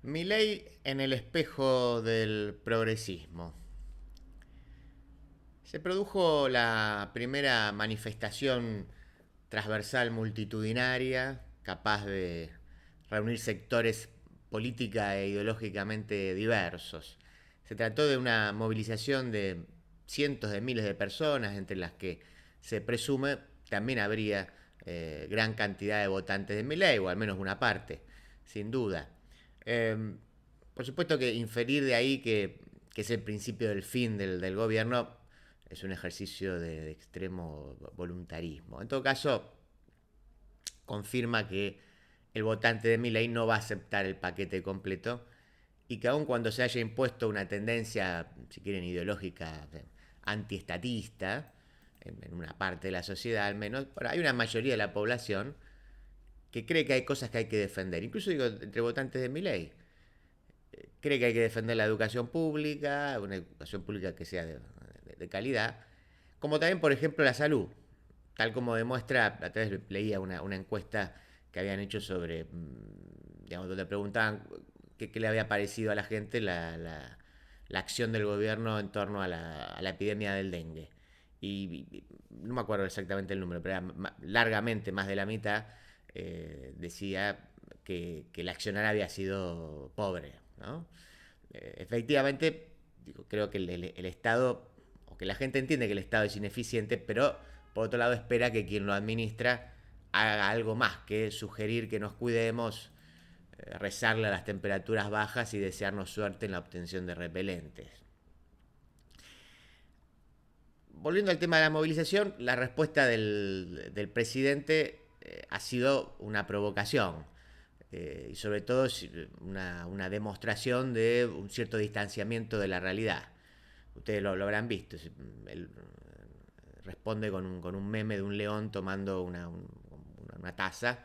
Milei en el espejo del progresismo. Se produjo la primera manifestación transversal multitudinaria capaz de reunir sectores política e ideológicamente diversos. Se trató de una movilización de cientos de miles de personas, entre las que se presume también habría gran cantidad de votantes de Milei, o al menos una parte, sin duda. Eh, por supuesto que inferir de ahí que es el principio del fin del gobierno es un ejercicio de extremo voluntarismo. En todo caso, confirma que el votante de Milei no va a aceptar el paquete completo y que aun cuando se haya impuesto una tendencia, si quieren, ideológica antiestatista, en una parte de la sociedad al menos, hay una mayoría de la población que cree que hay cosas que hay que defender, incluso digo, entre votantes de Milei. Cree que hay que defender la educación pública, una educación pública que sea de calidad, como también, por ejemplo, la salud, tal como demuestra, a través leía una encuesta que habían hecho sobre, digamos, donde preguntaban qué le había parecido a la gente la acción del gobierno en torno a la epidemia del dengue. Y no me acuerdo exactamente el número, pero era largamente más de la mitad decía que el accionar había sido pobre, ¿no? Efectivamente, digo, creo que el Estado, o que la gente entiende que el Estado es ineficiente, pero por otro lado espera que quien lo administra haga algo más que sugerir que nos cuidemos, rezarle a las temperaturas bajas y desearnos suerte en la obtención de repelentes. Volviendo al tema de la movilización, la respuesta del presidente ha sido una provocación. Y sobre todo una demostración de un cierto distanciamiento de la realidad. Ustedes lo habrán visto. Él responde con un meme de un león tomando una taza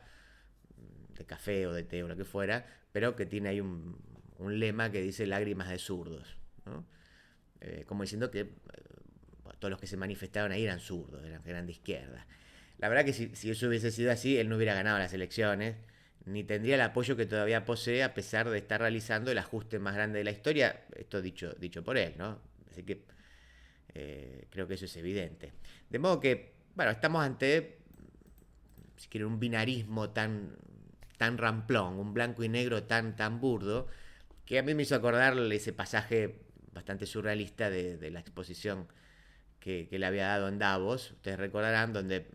de café o de té o lo que fuera, pero que tiene ahí un lema que dice lágrimas de zurdos, ¿no? Como diciendo que todos los que se manifestaron ahí eran zurdos, eran de izquierda. La verdad que si eso hubiese sido así, él no hubiera ganado las elecciones, ni tendría el apoyo que todavía posee a pesar de estar realizando el ajuste más grande de la historia, esto dicho por él, ¿no? Así que creo que eso es evidente. De modo que, bueno, estamos ante, si quiere, un binarismo tan ramplón, un blanco y negro tan burdo, que a mí me hizo acordar ese pasaje bastante surrealista de la exposición que le había dado en Davos, ustedes recordarán, donde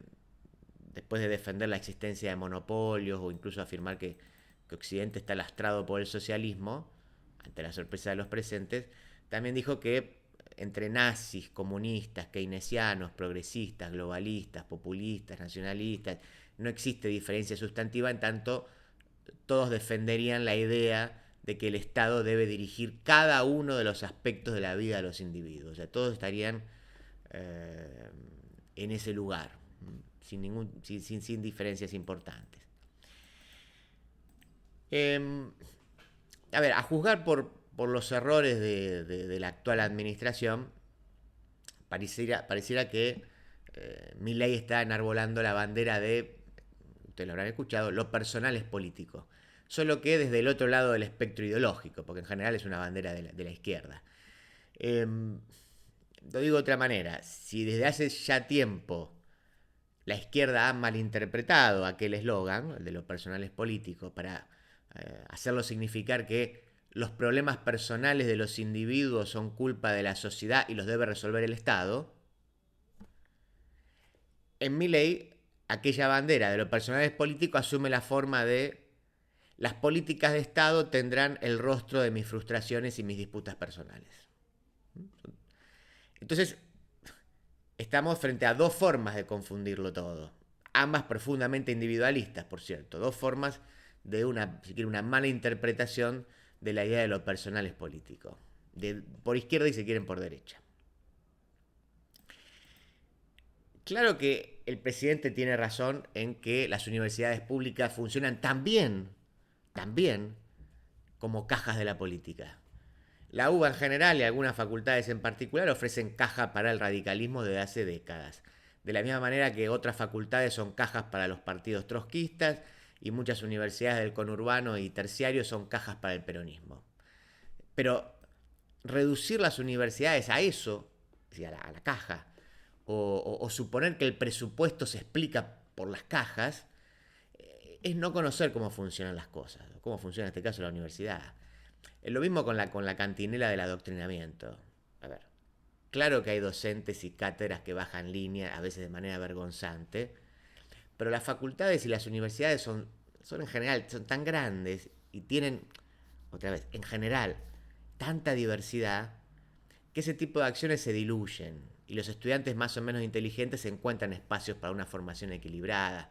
después de defender la existencia de monopolios o incluso afirmar que Occidente está lastrado por el socialismo, ante la sorpresa de los presentes, también dijo que entre nazis, comunistas, keynesianos, progresistas, globalistas, populistas, nacionalistas, no existe diferencia sustantiva, en tanto todos defenderían la idea de que el Estado debe dirigir cada uno de los aspectos de la vida de los individuos. O sea, todos estarían eh, en ese lugar, sin diferencias importantes. Eh, a ver, a juzgar por los errores de la actual administración, pareciera que Milei está enarbolando la bandera de, ustedes lo habrán escuchado, lo personal es político. Solo que desde el otro lado del espectro ideológico, porque en general es una bandera de la izquierda. Eh, lo digo de otra manera, si desde hace ya tiempo la izquierda ha malinterpretado aquel eslogan, el de lo personal es político, para hacerlo significar que los problemas personales de los individuos son culpa de la sociedad y los debe resolver el Estado, en mi ley aquella bandera de lo personal es político asume la forma de las políticas de Estado tendrán el rostro de mis frustraciones y mis disputas personales. Entonces, estamos frente a dos formas de confundirlo todo. Ambas profundamente individualistas, por cierto. Dos formas de si quiere, una mala interpretación de la idea de lo personal es político. Por izquierda y si quieren por derecha. Claro que el presidente tiene razón en que las universidades públicas funcionan también como cajas de la política. La UBA en general y algunas facultades en particular ofrecen caja para el radicalismo desde hace décadas. De la misma manera que otras facultades son cajas para los partidos trotskistas y muchas universidades del conurbano y terciario son cajas para el peronismo. Pero reducir las universidades a eso, a la caja, o suponer que el presupuesto se explica por las cajas, es no conocer cómo funcionan las cosas, cómo funciona en este caso la universidad. Es lo mismo con la cantinela del adoctrinamiento. A ver, claro que hay docentes y cátedras que bajan línea, a veces de manera vergonzante, pero las facultades y las universidades son en general, son tan grandes y tienen, otra vez, en general, tanta diversidad que ese tipo de acciones se diluyen y los estudiantes más o menos inteligentes encuentran espacios para una formación equilibrada.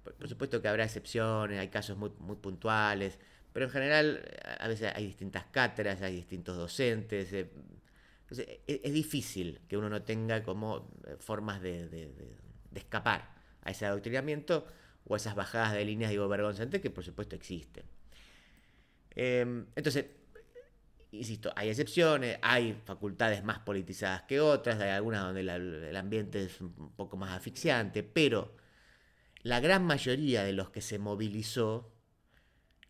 Por supuesto que habrá excepciones, hay casos muy puntuales, pero en general a veces hay distintas cátedras, hay distintos docentes. Entonces es difícil que uno no tenga como formas de escapar a ese adoctrinamiento o a esas bajadas de líneas, digo, vergonzantes, que por supuesto existen. Entonces, insisto, hay excepciones, hay facultades más politizadas que otras, hay algunas donde el ambiente es un poco más asfixiante, pero la gran mayoría de los que se movilizó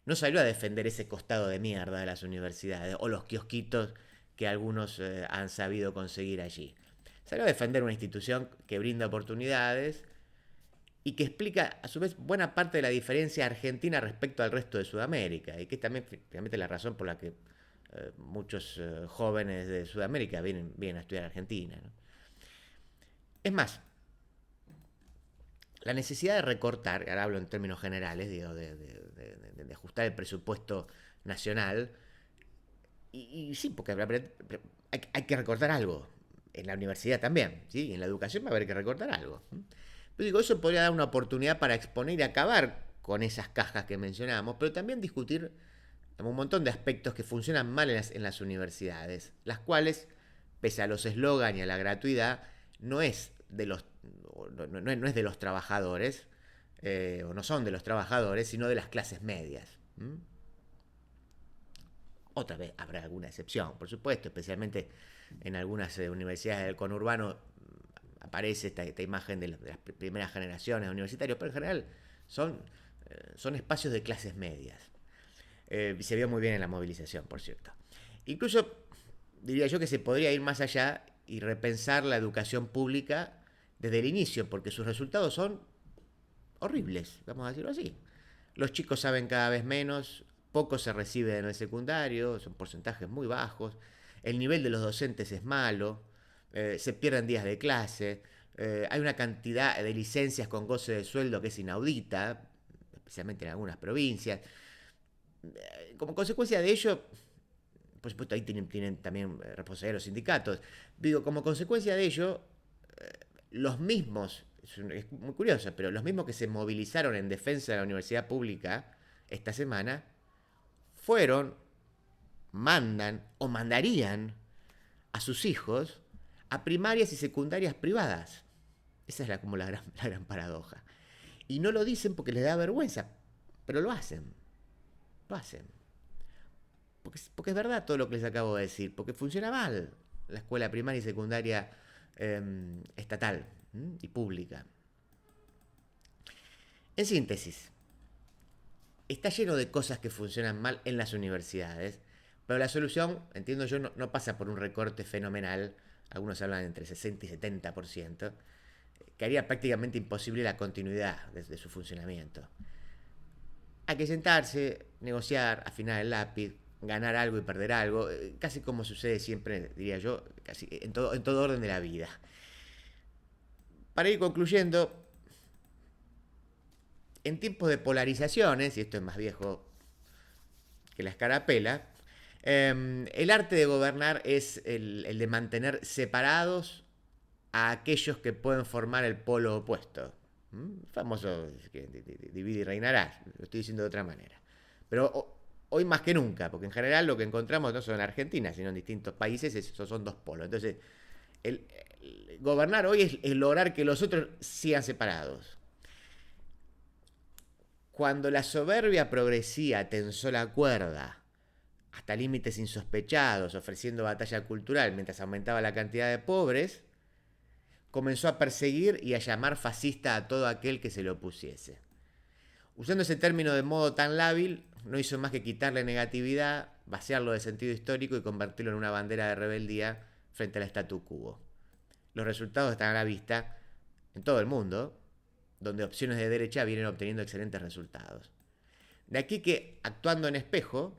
no salió a defender ese costado de mierda de las universidades o los kiosquitos que algunos han sabido conseguir allí. Salió a defender una institución que brinda oportunidades y que explica a su vez buena parte de la diferencia argentina respecto al resto de Sudamérica, y que es también finalmente la razón por la que muchos jóvenes de Sudamérica vienen a estudiar a Argentina, ¿no? Es más, la necesidad de recortar, ahora hablo en términos generales, digo, de ajustar el presupuesto nacional, y sí, porque hay que recortar algo, en la universidad también, ¿sí? En la educación va a haber que recortar algo. Pero digo, eso podría dar una oportunidad para exponer y acabar con esas cajas que mencionamos, pero también discutir un montón de aspectos que funcionan mal en las universidades, las cuales, pese a los eslogan y a la gratuidad, no es de los, no es de los trabajadores, o no son de los trabajadores, sino de las clases medias. Otra vez habrá alguna excepción, por supuesto, especialmente en algunas universidades del conurbano aparece esta imagen de las primeras generaciones universitarios, pero en general son espacios de clases medias. Se vio muy bien en la movilización, por cierto. Incluso diría yo que se podría ir más allá y repensar la educación pública desde el inicio, porque sus resultados son horribles, vamos a decirlo así. Los chicos saben cada vez menos, poco se recibe en el secundario, son porcentajes muy bajos, el nivel de los docentes es malo, se pierden días de clase, hay una cantidad de licencias con goce de sueldo que es inaudita, especialmente en algunas provincias. Como consecuencia de ello, por supuesto ahí tienen también responsabilidad los sindicatos, digo, como consecuencia de ello, los mismos, es muy curioso, pero los mismos que se movilizaron en defensa de la universidad pública esta semana, mandan o mandarían a sus hijos a primarias y secundarias privadas. Esa es como la gran paradoja. Y no lo dicen porque les da vergüenza, pero lo hacen. Lo hacen. Porque es verdad todo lo que les acabo de decir, porque funciona mal la escuela primaria y secundaria estatal y pública. En síntesis, está lleno de cosas que funcionan mal en las universidades, pero la solución, entiendo yo, no pasa por un recorte fenomenal, algunos hablan entre 60 y 70%, que haría prácticamente imposible la continuidad de su funcionamiento. Hay que sentarse, negociar, afinar el lápiz, ganar algo y perder algo, casi como sucede siempre, diría yo, casi en todo orden de la vida. Para ir concluyendo, en tiempos de polarizaciones, y esto es más viejo que la escarapela, el arte de gobernar es el de mantener separados a aquellos que pueden formar el polo opuesto. Famoso divide y reinarás, lo estoy diciendo de otra manera. Pero hoy más que nunca, porque en general lo que encontramos no solo en Argentina, sino en distintos países, esos son dos polos. Entonces, el gobernar hoy es lograr que los otros sigan separados. Cuando la soberbia progresía tensó la cuerda hasta límites insospechados, ofreciendo batalla cultural mientras aumentaba la cantidad de pobres, comenzó a perseguir y a llamar fascista a todo aquel que se le opusiese. Usando ese término de modo tan lábil, no hizo más que quitarle negatividad, vaciarlo de sentido histórico y convertirlo en una bandera de rebeldía frente al statu quo. Los resultados están a la vista en todo el mundo, donde opciones de derecha vienen obteniendo excelentes resultados. De aquí que, actuando en espejo,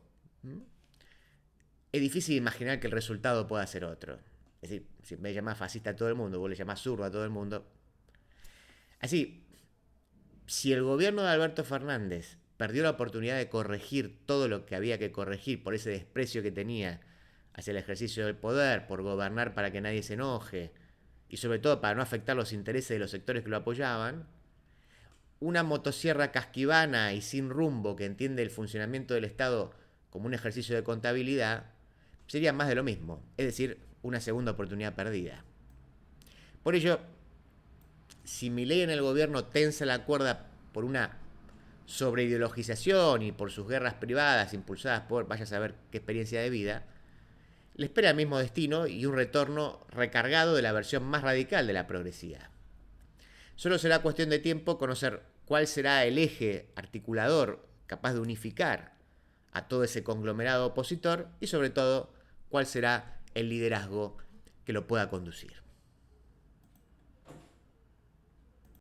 es difícil imaginar que el resultado pueda ser otro. Es decir, si me llamás fascista a todo el mundo, vos le llamás zurdo a todo el mundo. Así, si el gobierno de Alberto Fernández perdió la oportunidad de corregir todo lo que había que corregir por ese desprecio que tenía hacia el ejercicio del poder, por gobernar para que nadie se enoje y sobre todo para no afectar los intereses de los sectores que lo apoyaban, una motosierra casquivana y sin rumbo que entiende el funcionamiento del Estado como un ejercicio de contabilidad sería más de lo mismo, es decir, una segunda oportunidad perdida. Por ello, si Milei en el gobierno tensa la cuerda por una sobreideologización y por sus guerras privadas impulsadas por vaya a saber qué experiencia de vida, le espera el mismo destino y un retorno recargado de la versión más radical de la progresividad. Solo será cuestión de tiempo conocer cuál será el eje articulador capaz de unificar a todo ese conglomerado opositor y sobre todo cuál será el liderazgo que lo pueda conducir.